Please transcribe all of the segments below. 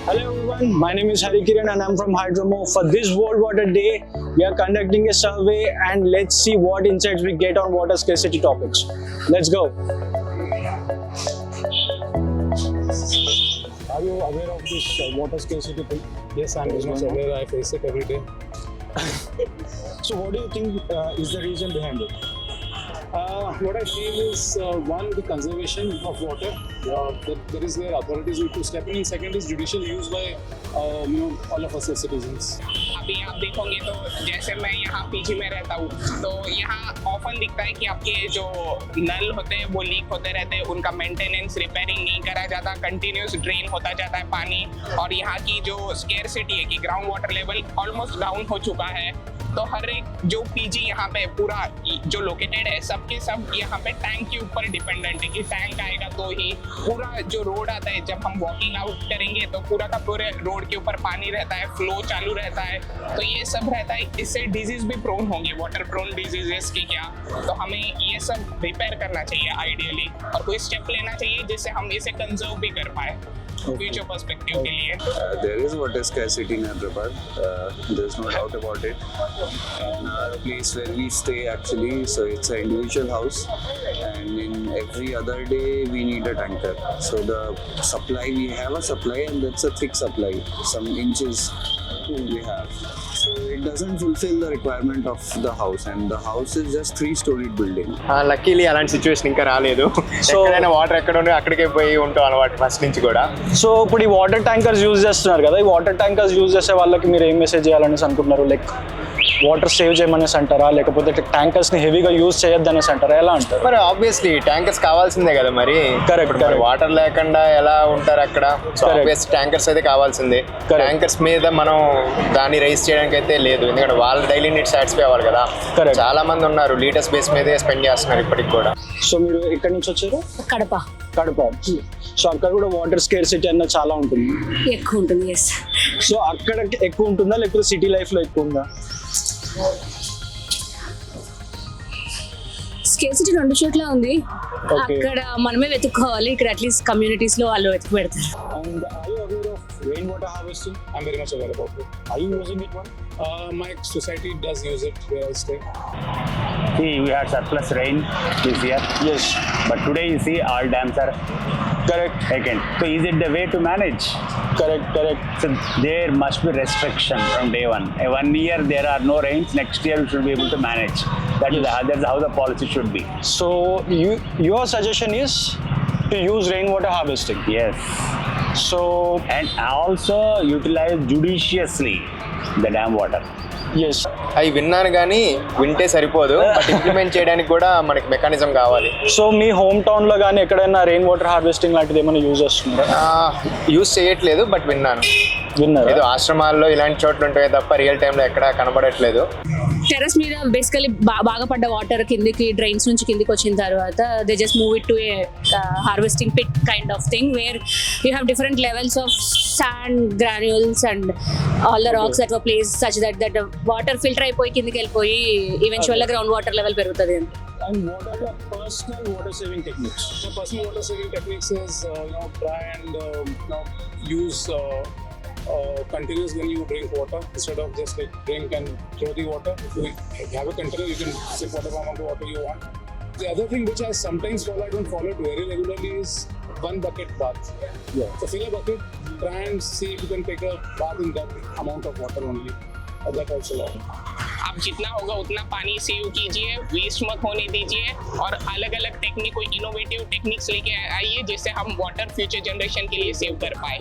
Hello everyone, my name is Hari Kiran and I'm from Hydromo. For this World Water Day, we are conducting a survey and let's see what insights we get on water scarcity topics. Let's go. Are you aware of this water scarcity thing? Yes, I'm very much aware. I face it every day. So what do you think is the reason behind it? What I feel is one, the conservation of water. That is where authorities need to step in. And second is judicial use by all of us as citizens. अभी आप देखोगे तो जैसे मैं यहाँ PG में रहता हूँ तो यहाँ ऑफन दिखता है कि आपके जो नल होते हैं वो लीक होते रहते हैं, उनका मेंटेनेंस रिपेयरिंग नहीं करा जाता, कंटिन्यूस ड्रेन होता जाता है पानी। और यहाँ की जो स्केर्सिटी है कि ground water level almost down हो चुका है, तो हर एक जो पीजी यहाँ पे पूरा जो लोकेटेड है सबके सब यहाँ पे टैंक के ऊपर डिपेंडेंट है कि टैंक आएगा तो ही पूरा जो रोड आता है, जब हम वॉकिंग आउट करेंगे तो पूरा का पूरे रोड के ऊपर पानी रहता है, फ्लो चालू रहता है, तो ये सब रहता है। इससे डिजीज भी प्रोन होंगे, वाटर प्रोन डिजीजेस की क्या, तो हमें ये सब रिपेयर करना चाहिए आइडियली और कोई स्टेप लेना चाहिए जिससे हम इसे कंजर्व भी कर पाए फ्यूचर पर्सपेक्टिव के लिए। There is water scarcity in Hyderabad. There's no doubt about it. And the place where we stay actually, so it's an individual house, and in every other day we need a tanker. So the supply, we have a supply, and that's a thick supply, some inches we have. So it doesn't fulfill the requirement of the house, and the house is just 3-storied building. Luckily అలాంటి situation ఇంకా రాలేదు. ఎక్కడైనా water ఎక్కడ ఉంటే అక్కడికే పోయి ఉంటాం అలవాటు ఫస్ట్ నుంచి కూడా. సో ఇప్పుడు ఈ వాటర్ ట్యాంకర్స్ యూజ్ చేస్తున్నారు కదా, ఈ వాటర్ ట్యాంకర్స్ యూజ్ చేసే వాళ్ళకి మీరు ఏం మెసేజ్ చేయాలనేసి అనుకుంటున్నారు? లైక్ వాటర్ సేవ్ చేయమనేసి అంటారా, లేకపోతే ట్యాంకర్స్ని హెవీగా యూజ్ చేయొద్దనేసి అంటారా, ఎలా అంటారు? మరి ఆబ్వియస్లీ ట్యాంకర్స్ కావాల్సిందే కదా మరి. కరెక్ట్. వాటర్ లేకుండా ఎలా ఉంటారు అక్కడ? సో ఆబ్వియస్ ట్యాంకర్స్ అయితే కావాల్సిందే. ట్యాంకర్స్ మీద మనం దాన్ని రైజ్ చేయడానికి అయితే లేదు, ఎందుకంటే వాళ్ళ డైలీ నీడ్ సాటిస్ఫై అవ్వాలి కదా. చాలా మంది ఉన్నారు లీటర్స్ బేస్ మీదే స్పెండ్ చేస్తున్నారు ఇప్పటికి కూడా. సో మీరు ఎక్కడి నుంచి వచ్చారు? కడప. సో అక్కడ కూడా వాటర్ స్కేర్సిటీ అన్న చాలా ఉంటుంది, ఎక్కువ ఉంటుంది. ఎస్. సో అక్కడ ఎక్కువ ఉంటుందా లేకపోతే సిటీ లైఫ్ లో ఎక్కువ ఉందా? స్కేర్సిటీ రెండు చోట్ల ఉంది. అక్కడ మనమే వెతుక్కోవాలి, ఇక్కడ అట్లీస్ట్ కమ్యూనిటీస్ లో వాళ్ళు వెతుకు పెడతారు. And are you aware of rainwater harvesting? I'm very much aware about it. Are you using it one? My society does use it where I stay. See, we had surplus rain this year. Yes. But today you see all dams are taken. So is it the way to manage? Correct. So there must be restriction from day one. 1 year there are no rains, next year we should be able to manage. That's how the policy should be. So your suggestion is to use rainwater harvesting? Yes. So And also utilize judiciously the dam water. yes. అవి విన్నాను కానీ వింటే సరిపోదు, but implement చేయడానికి కూడా మనకి mechanism కావాలి. So మీ home town లో కానీ ఎక్కడైనా రెయిన్ వాటర్ హార్వెస్టింగ్ లాంటిది ఏమైనా యూజ్ చేస్తున్నారా? యూజ్ చేయట్లేదు, బట్ విన్నాను. ఏదో ఆశ్రమాల్లో ఇలాంటి చోట్ల ఉంటాయి తప్ప రియల్ టైంలో ఎక్కడ కనబడట్లేదు. టెర్రస్ మీద బేసికలీ బాగా పడ్డ వాటర్ కిందికి డ్రైన్స్ నుంచి కిందికి వచ్చిన తర్వాత they just move it to a harvesting pit kind of thing where you have different levels of sand granules and all the rocks that were place such that water filter అయిపోయి కిందికి వెళ్ళిపోయి eventual గా ground water level పెరుగుతుంది. And what are the personal water saving techniques? So personal water saving techniques is try and use continuous when you drink water instead of just like drink and throw the water. If you have a container, you can sip whatever amount of water you want. The other thing which I sometimes follow, I don't follow it very regularly, is 1 bucket bath. Yeah. So fill a bucket, try and see if you can take a bath in that amount of water only. That helps a lot. आप जितना होगा उतना पानी save कीजिए, waste मत होने दीजिए और अलग अलग टेक्निक, कोई इनोवेटिव टेक्निक्स लेके आइए जिससे हम वाटर फ्यूचर जनरेशन के लिए सेव कर पाए.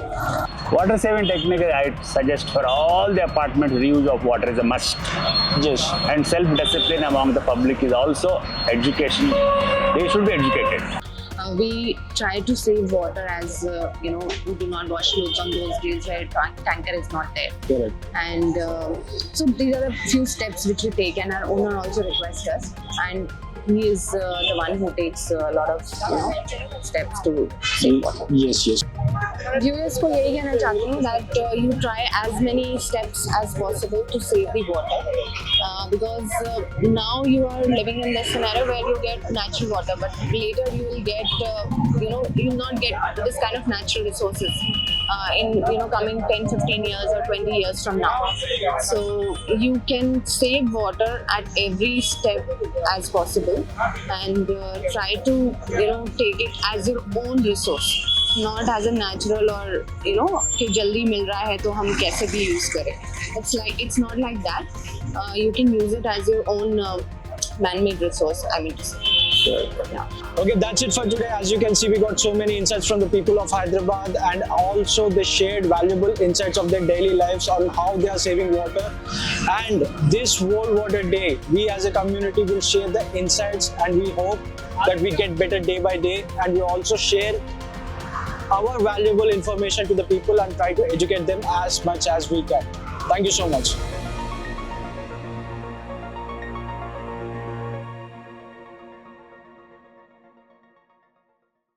Water saving technique I suggest for all the apartments, reuse of water is a must. Yes. And self-discipline among the public is also education. They should be educated. We try to save water as we do not wash clothes on those days where tanker is not there. Correct. And so these are a few steps which we take, and our owner also requests us, and he is the one who takes a lot of steps to save water. Yes. viewers को यही कहना चाहती हूँ that you try as many steps as possible to save the water because now you are living in this scenario where you get natural water, but later you will get you will not get this kind of natural resources in coming 10-15 years or 20 years from now. So you can save water at every step as possible and try to take it as your own resource, not as a natural or कि जल्दी मिल रहा है तो हम कैसे भी use करें. It's not like that. You can use it as your own man-made resource, I mean to say. Yeah. Okay, that's it for today. As you can see, we got so many insights from the people of Hyderabad, and also they shared valuable insights of their daily lives on how they are saving water. And this World Water Day, we as a community will share the insights, and we hope that we get better day by day, and we also share our valuable information to the people and try to educate them as much as we can. Thank you so much.